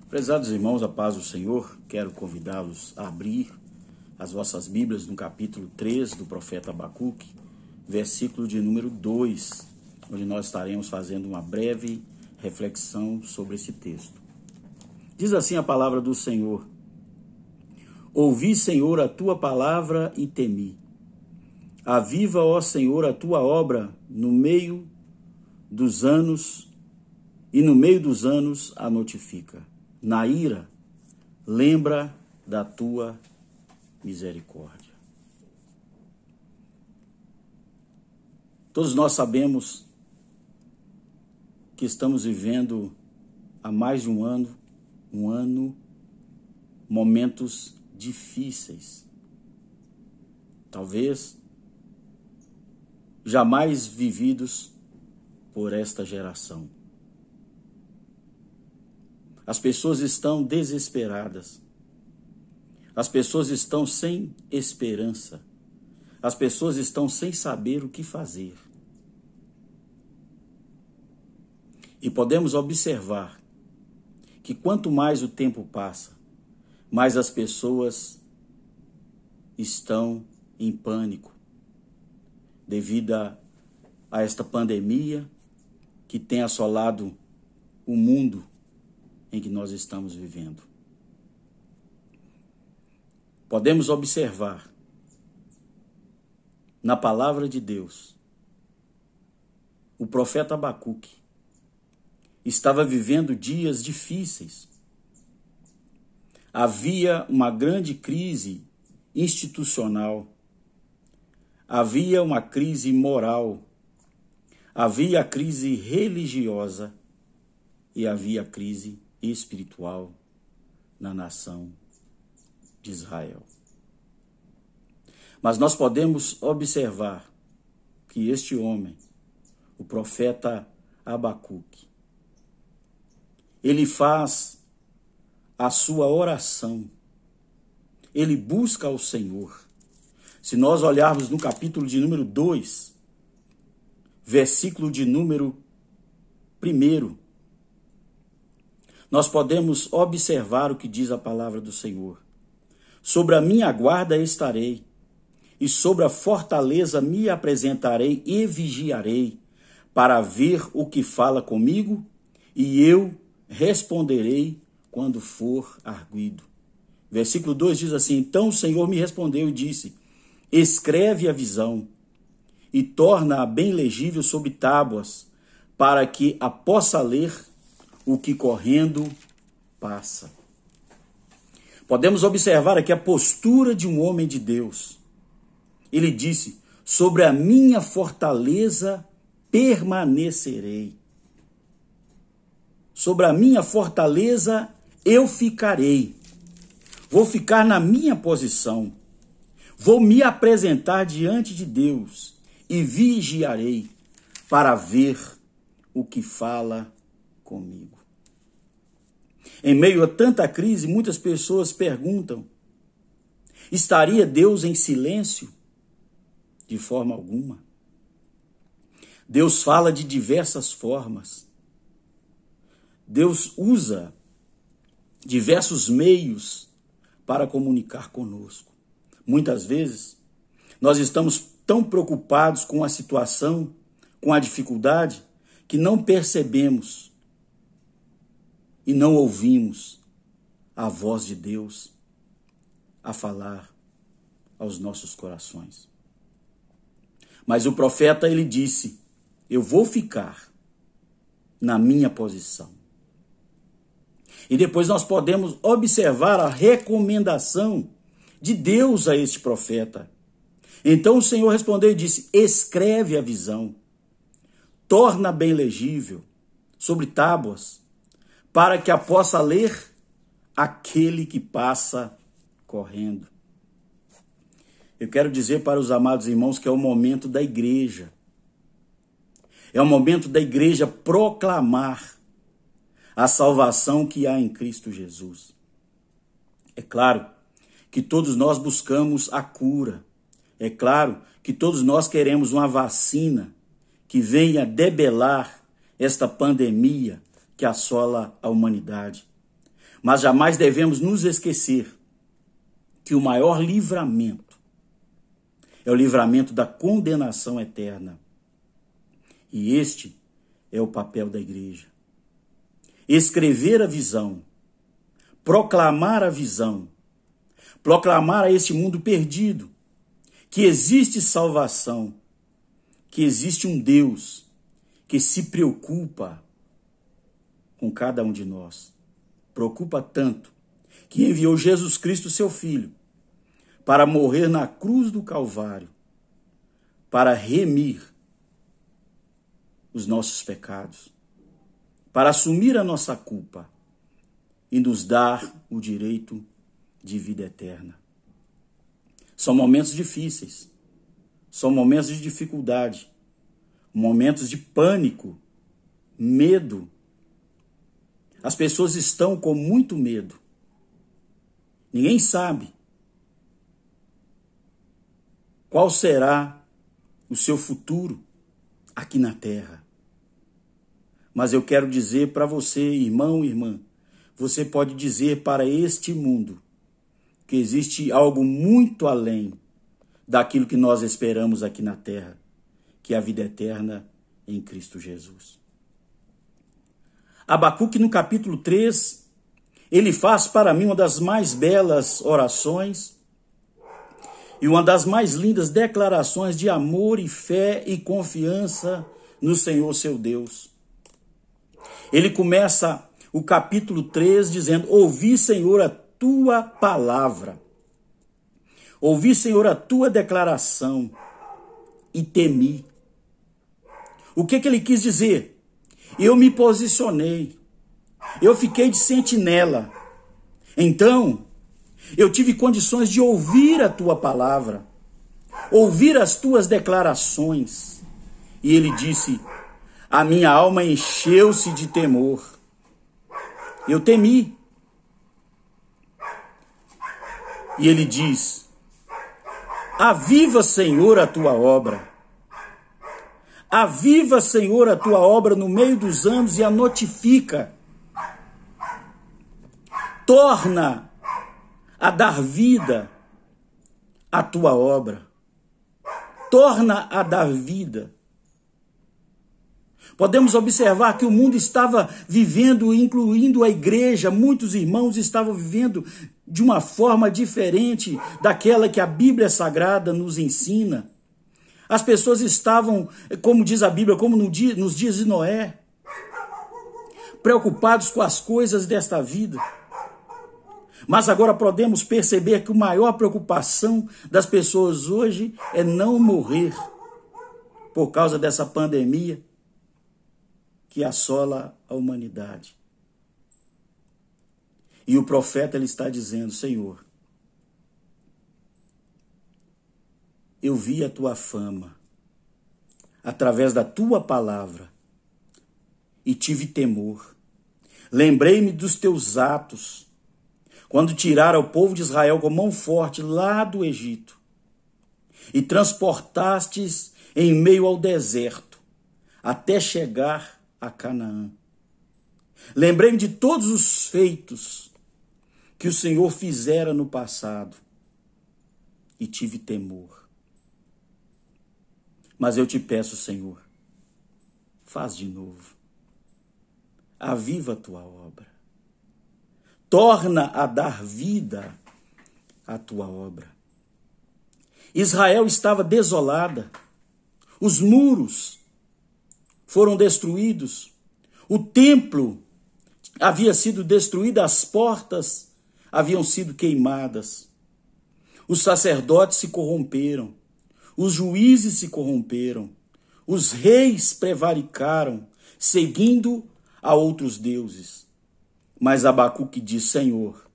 Prezados irmãos, a paz do Senhor, quero convidá-los a abrir as vossas Bíblias no capítulo 3 do profeta Abacuque, versículo de número 2, onde nós estaremos fazendo uma breve reflexão sobre esse texto. Diz assim a palavra do Senhor: Ouvi, Senhor, a tua palavra e temi. Aviva, ó Senhor, a tua obra no meio dos anos, e no meio dos anos a notifica. Na ira, lembra da tua misericórdia. Todos nós sabemos que estamos vivendo há mais de um ano, momentos difíceis. Talvez jamais vividos por esta geração. As pessoas estão desesperadas. As pessoas estão sem esperança. As pessoas estão sem saber o que fazer. E podemos observar que quanto mais o tempo passa, mais as pessoas estão em pânico devido a esta pandemia que tem assolado o mundo em que nós estamos vivendo. Podemos observar na palavra de Deus, o profeta Abacuque estava vivendo dias difíceis. Havia uma grande crise institucional, havia uma crise moral, havia a crise religiosa e havia a crise espiritual na nação de Israel. Mas nós podemos observar que este homem, o profeta Abacuque, ele faz a sua oração, ele busca ao Senhor. Se nós olharmos no capítulo de número 2, versículo de número 1, nós podemos observar o que diz a palavra do Senhor. Sobre a minha guarda estarei, e sobre a fortaleza me apresentarei e vigiarei, para ver o que fala comigo, e eu responderei quando for arguido. Versículo 2 diz assim: Então o Senhor me respondeu e disse: Escreve a visão, e torna-a bem legível sobre tábuas, para que a possa ler o que correndo passa. Podemos observar aqui a postura de um homem de Deus. Ele disse: sobre a minha fortaleza permanecerei. Sobre a minha fortaleza eu ficarei. Vou ficar na minha posição. Vou me apresentar diante de Deus e vigiarei para ver o que fala comigo. Em meio a tanta crise, muitas pessoas perguntam: estaria Deus em silêncio? De forma alguma. Deus fala de diversas formas. Deus usa diversos meios para comunicar conosco. Muitas vezes, nós estamos tão preocupados com a situação, com a dificuldade, que não percebemos e não ouvimos a voz de Deus a falar aos nossos corações. Mas o profeta, ele disse: eu vou ficar na minha posição. E depois nós podemos observar a recomendação de Deus a este profeta. Então o Senhor respondeu e disse: escreve a visão, torna bem legível sobre tábuas, para que a possa ler aquele que passa correndo. Eu quero dizer para os amados irmãos que é o momento da igreja. É o momento da igreja proclamar a salvação que há em Cristo Jesus. É claro que todos nós buscamos a cura. É claro que todos nós queremos uma vacina que venha debelar esta pandemia que assola a humanidade. Mas jamais devemos nos esquecer que o maior livramento é o livramento da condenação eterna. E este é o papel da igreja. Escrever a visão, proclamar a visão, proclamar a este mundo perdido que existe salvação, que existe um Deus que se preocupa com cada um de nós. Preocupa tanto que enviou Jesus Cristo, seu Filho, para morrer na cruz do Calvário, para remir os nossos pecados, para assumir a nossa culpa e nos dar o direito de vida eterna. São momentos difíceis, são momentos de dificuldade, momentos de pânico, medo. As pessoas estão com muito medo. Ninguém sabe qual será o seu futuro aqui na terra. Mas eu quero dizer para você, irmão e irmã, você pode dizer para este mundo que existe algo muito além daquilo que nós esperamos aqui na terra, que é a vida eterna em Cristo Jesus. Abacuque, no capítulo 3, ele faz para mim uma das mais belas orações e uma das mais lindas declarações de amor e fé e confiança no Senhor, seu Deus. Ele começa o capítulo 3 dizendo: ouvi, Senhor, a tua palavra. Ouvi, Senhor, a tua declaração e temi. O que ele quis dizer? Eu me posicionei. Eu fiquei de sentinela. Então, eu tive condições de ouvir a tua palavra, ouvir as tuas declarações. E ele disse: a minha alma encheu-se de temor. Eu temi. E ele diz: aviva, Senhor, a tua obra. Aviva, Senhor, a tua obra no meio dos anos e a notifica. Torna a dar vida à tua obra. Torna a dar vida. Podemos observar que o mundo estava vivendo, incluindo a igreja, muitos irmãos estavam vivendo de uma forma diferente daquela que a Bíblia Sagrada nos ensina. As pessoas estavam, como diz a Bíblia, como nos dias de Noé, preocupados com as coisas desta vida. Mas agora podemos perceber que a maior preocupação das pessoas hoje é não morrer por causa dessa pandemia que assola a humanidade. E o profeta ele está dizendo: Senhor, eu vi a tua fama através da tua palavra e tive temor. Lembrei-me dos teus atos, quando tiraram o povo de Israel com mão forte lá do Egito e transportastes em meio ao deserto até chegar a Canaã. Lembrei-me de todos os feitos que o Senhor fizera no passado e tive temor. Mas eu te peço, Senhor, faz de novo. Aviva a tua obra. Torna a dar vida à tua obra. Israel estava desolada. Os muros foram destruídos. O templo havia sido destruído, as portas haviam sido queimadas. Os sacerdotes se corromperam. Os juízes se corromperam. Os reis prevaricaram, seguindo a outros deuses. Mas Abacuque diz: Senhor,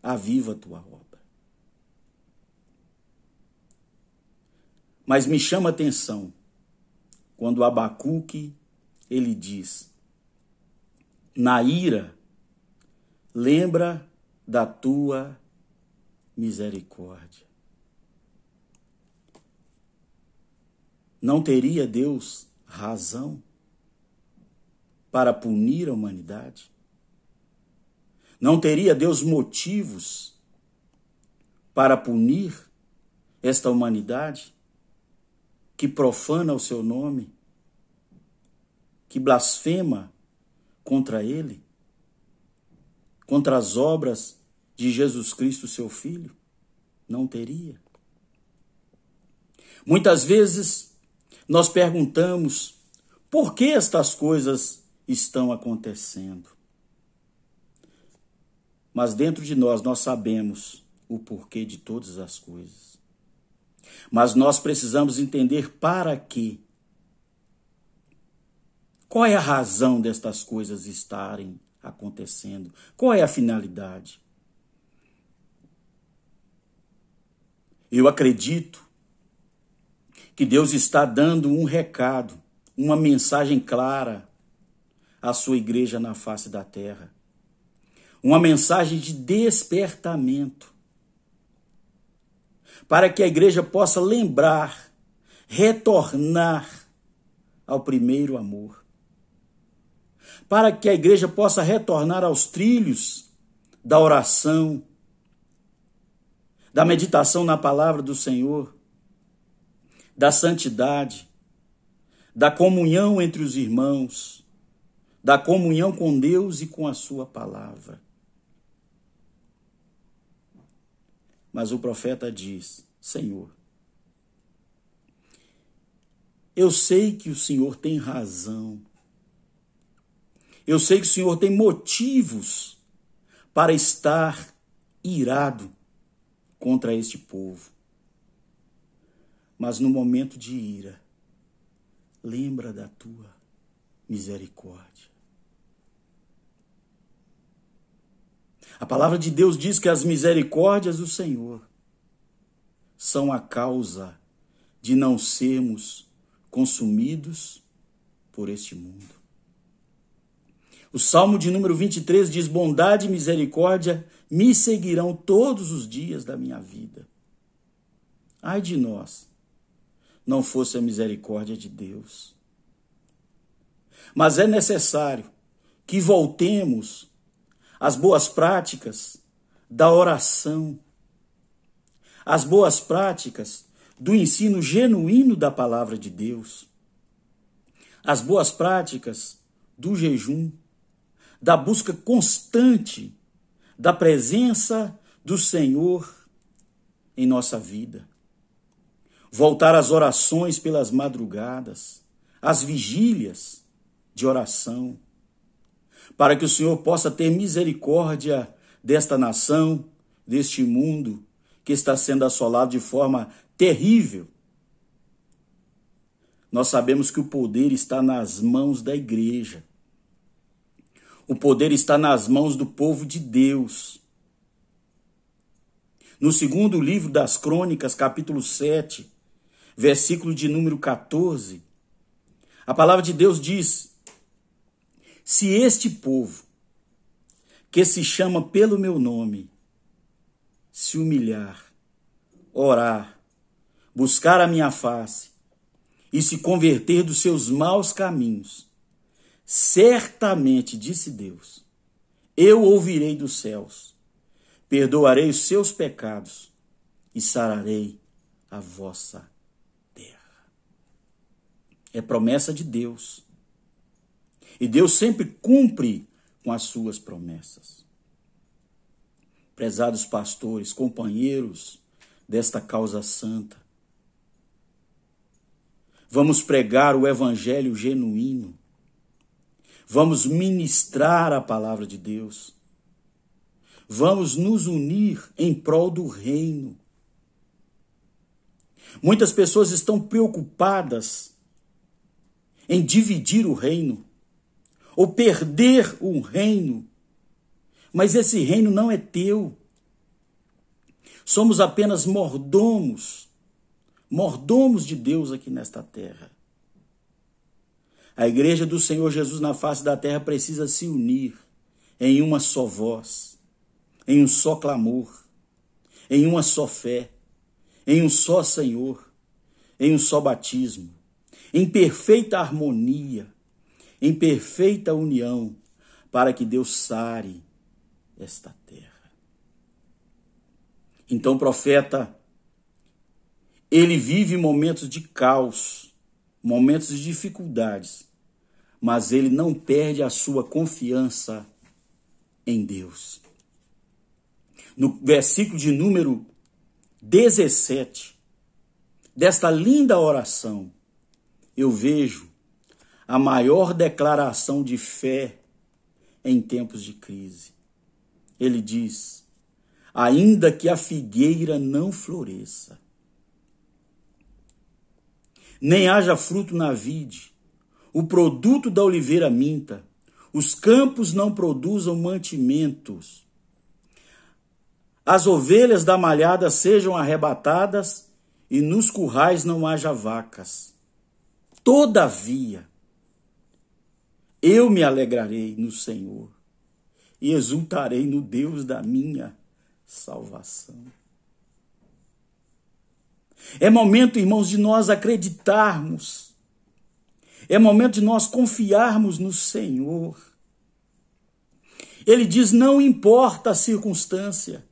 aviva a tua obra. Mas me chama a atenção quando Abacuque ele diz: na ira, lembra da tua misericórdia. Não teria Deus razão para punir a humanidade? Não teria Deus motivos para punir esta humanidade que profana o seu nome, que blasfema contra ele, contra as obras de Jesus Cristo, seu Filho? Não teria. Muitas vezes nós perguntamos por que estas coisas estão acontecendo. Mas dentro de nós sabemos o porquê de todas as coisas. Mas nós precisamos entender para quê. Qual é a razão destas coisas estarem acontecendo? Qual é a finalidade? Eu acredito que Deus está dando um recado, uma mensagem clara à sua igreja na face da terra. Uma mensagem de despertamento, para que a igreja possa lembrar, retornar ao primeiro amor. Para que a igreja possa retornar aos trilhos da oração, da meditação na palavra do Senhor, da santidade, da comunhão entre os irmãos, da comunhão com Deus e com a sua palavra. Mas o profeta diz: Senhor, eu sei que o Senhor tem razão. Eu sei que o Senhor tem motivos para estar irado contra este povo. Mas no momento de ira, lembra da tua misericórdia. A palavra de Deus diz que as misericórdias do Senhor são a causa de não sermos consumidos por este mundo. O Salmo de número 23 diz: bondade e misericórdia me seguirão todos os dias da minha vida. Ai de nós, não fosse a misericórdia de Deus. Mas é necessário que voltemos às boas práticas da oração, às boas práticas do ensino genuíno da palavra de Deus, às boas práticas do jejum, da busca constante da presença do Senhor em nossa vida. Voltar às orações pelas madrugadas, às vigílias de oração, para que o Senhor possa ter misericórdia desta nação, deste mundo que está sendo assolado de forma terrível. Nós sabemos que o poder está nas mãos da igreja. O poder está nas mãos do povo de Deus. No segundo livro das Crônicas, capítulo 7, versículo de número 14, a palavra de Deus diz: se este povo, que se chama pelo meu nome, se humilhar, orar, buscar a minha face e se converter dos seus maus caminhos, certamente, disse Deus, eu ouvirei dos céus, perdoarei os seus pecados e sararei a vossa terra. É promessa de Deus. E Deus sempre cumpre com as suas promessas. Prezados pastores, companheiros desta causa santa, vamos pregar o evangelho genuíno. Vamos ministrar a palavra de Deus. Vamos nos unir em prol do reino. Muitas pessoas estão preocupadas em dividir o reino, ou perder um reino, mas esse reino não é teu. Somos apenas mordomos de Deus aqui nesta terra. A igreja do Senhor Jesus na face da terra precisa se unir em uma só voz, em um só clamor, em uma só fé, em um só Senhor, em um só batismo, em perfeita harmonia, em perfeita união, para que Deus sare esta terra. Então o profeta, ele vive momentos de caos, momentos de dificuldades, mas ele não perde a sua confiança em Deus. No versículo de número 17, desta linda oração, eu vejo a maior declaração de fé em tempos de crise. Ele diz: ainda que a figueira não floresça, nem haja fruto na vide, o produto da oliveira minta, os campos não produzam mantimentos, as ovelhas da malhada sejam arrebatadas e nos currais não haja vacas. Todavia, eu me alegrarei no Senhor e exultarei no Deus da minha salvação. É momento, irmãos, de nós acreditarmos. É momento de nós confiarmos no Senhor. Ele diz: não importa a circunstância,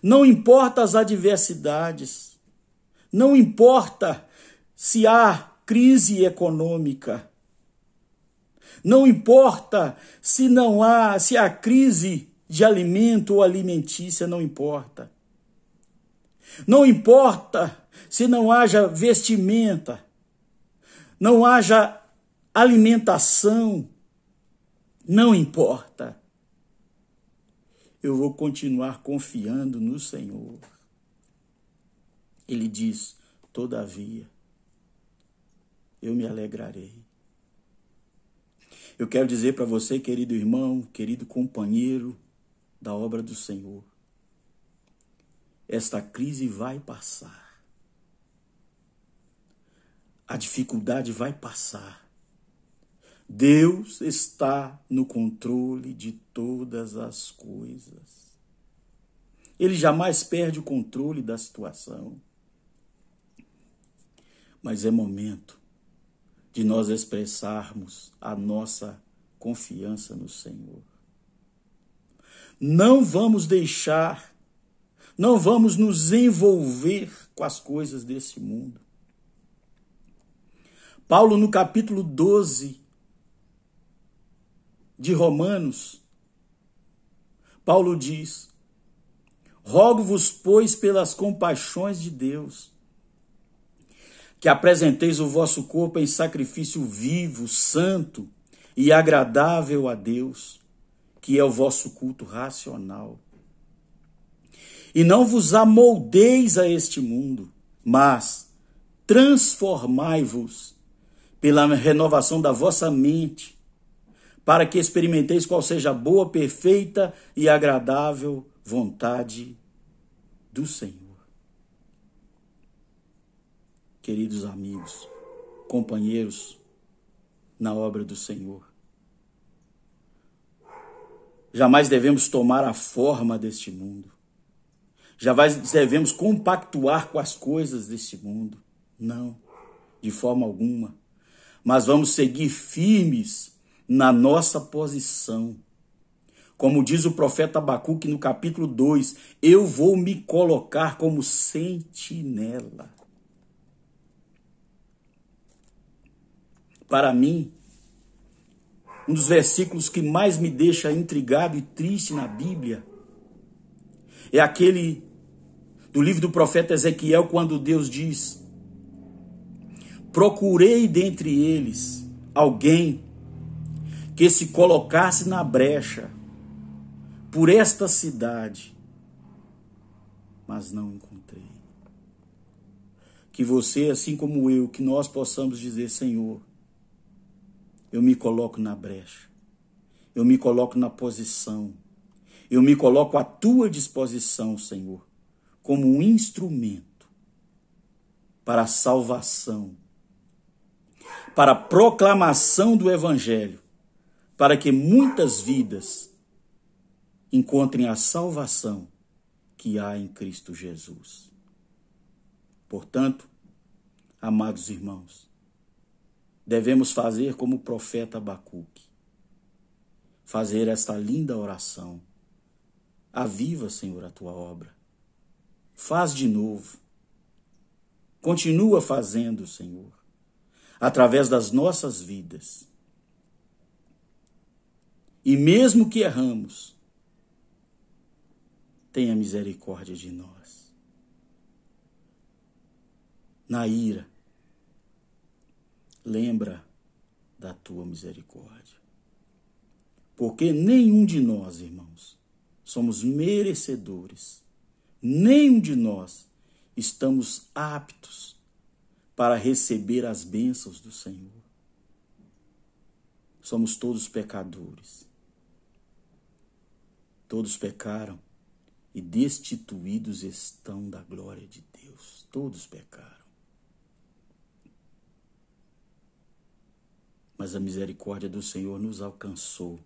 não importa as adversidades, não importa se há crise econômica, não importa se há crise de alimento ou alimentícia, não importa. Não importa se não haja vestimenta, não haja alimentação, não importa. Eu vou continuar confiando no Senhor. Ele diz: todavia, eu me alegrarei. Eu quero dizer para você, querido irmão, querido companheiro da obra do Senhor, esta crise vai passar. A dificuldade vai passar. Deus está no controle de todas as coisas. Ele jamais perde o controle da situação. Mas é momento de nós expressarmos a nossa confiança no Senhor. Não vamos nos envolver com as coisas desse mundo. Paulo, no capítulo 12 de Romanos, Paulo diz: rogo-vos, pois, pelas compaixões de Deus, que apresenteis o vosso corpo em sacrifício vivo, santo e agradável a Deus, que é o vosso culto racional. E não vos amoldeis a este mundo, mas transformai-vos pela renovação da vossa mente, para que experimenteis qual seja a boa, perfeita e agradável vontade do Senhor. Queridos amigos, companheiros na obra do Senhor, jamais devemos tomar a forma deste mundo. Jamais devemos compactuar com as coisas deste mundo. Não, de forma alguma. Mas vamos seguir firmes na nossa posição. Como diz o profeta Abacuque no capítulo 2, eu vou me colocar como sentinela. Para mim, um dos versículos que mais me deixa intrigado e triste na Bíblia é aquele do livro do profeta Ezequiel, quando Deus diz: procurei dentre eles alguém que se colocasse na brecha por esta cidade, mas não encontrei. Que você, assim como eu, que nós possamos dizer: Senhor, eu me coloco na brecha, eu me coloco na posição, eu me coloco à tua disposição, Senhor, como um instrumento para a salvação, para a proclamação do Evangelho, para que muitas vidas encontrem a salvação que há em Cristo Jesus. Portanto, amados irmãos, devemos fazer como o profeta Abacuque, fazer esta linda oração: Aviva, Senhor, a tua obra. Faz de novo. Continua fazendo, Senhor, através das nossas vidas. E mesmo que erramos, tenha misericórdia de nós. Na ira, lembra da tua misericórdia. Porque nenhum de nós, irmãos, somos merecedores. Nenhum de nós estamos aptos para receber as bênçãos do Senhor. Somos todos pecadores. Todos pecaram e destituídos estão da glória de Deus. Todos pecaram. Mas a misericórdia do Senhor nos alcançou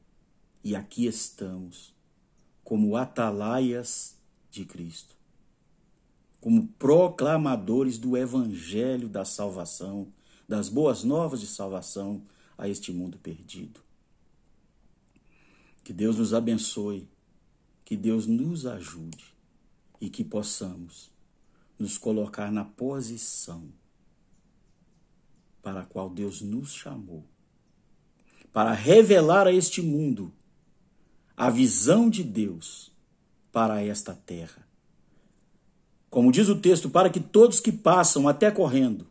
e aqui estamos como atalaias de Cristo, como proclamadores do evangelho da salvação, das boas novas de salvação a este mundo perdido. Que Deus nos abençoe, que Deus nos ajude e que possamos nos colocar na posição para a qual Deus nos chamou, para revelar a este mundo a visão de Deus para esta terra. Como diz o texto, para que todos que passam até correndo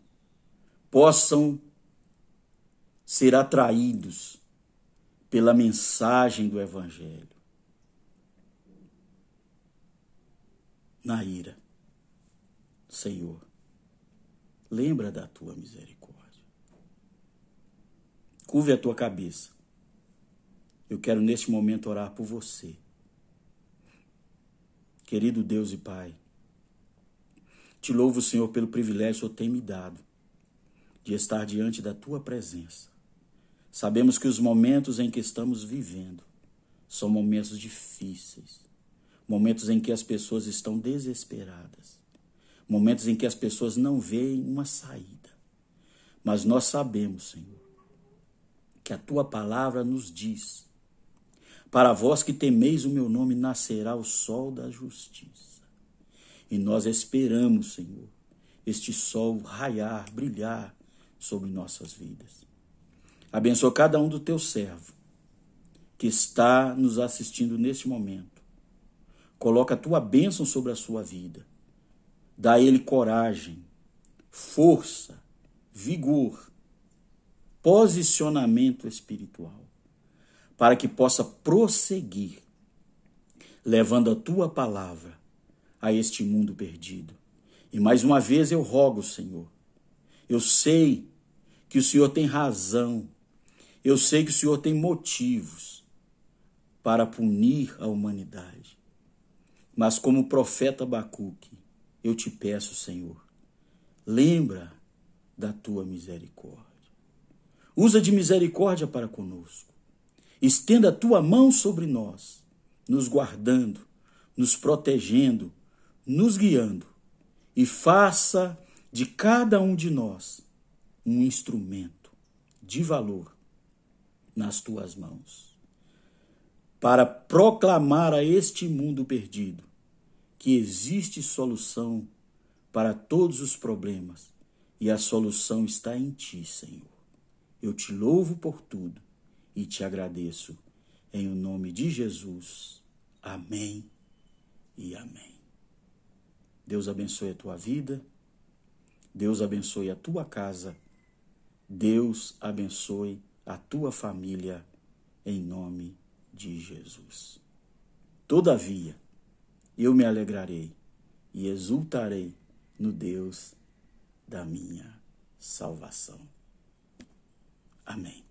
possam ser atraídos pela mensagem do evangelho. Na ira, Senhor, lembra da tua misericórdia. Curve a tua cabeça. Eu quero neste momento orar por você. Querido Deus e Pai, te louvo, Senhor, pelo privilégio que o Senhor tem me dado de estar diante da tua presença. Sabemos que os momentos em que estamos vivendo são momentos difíceis, momentos em que as pessoas estão desesperadas, momentos em que as pessoas não veem uma saída. Mas nós sabemos, Senhor, que a tua palavra nos diz: para vós que temeis o meu nome, nascerá o sol da justiça. E nós esperamos, Senhor, este sol raiar, brilhar sobre nossas vidas. Abençoa cada um do teu servo que está nos assistindo neste momento. Coloca a tua bênção sobre a sua vida. Dá a ele coragem, força, vigor, posicionamento espiritual, para que possa prosseguir, levando a tua palavra a este mundo perdido. E mais uma vez eu rogo, Senhor, eu sei que o Senhor tem razão, eu sei que o Senhor tem motivos para punir a humanidade. Mas como o profeta Abacuque, eu te peço, Senhor, lembra da tua misericórdia. Usa de misericórdia para conosco. Estenda a tua mão sobre nós, nos guardando, nos protegendo, nos guiando, e faça de cada um de nós um instrumento de valor nas tuas mãos, para proclamar a este mundo perdido que existe solução para todos os problemas, e a solução está em ti, Senhor. Eu te louvo por tudo e te agradeço. Em o nome de Jesus. Amém e amém. Deus abençoe a tua vida. Deus abençoe a tua casa. Deus abençoe a tua família. Em nome de Jesus. Todavia, eu me alegrarei e exultarei no Deus da minha salvação. Amém.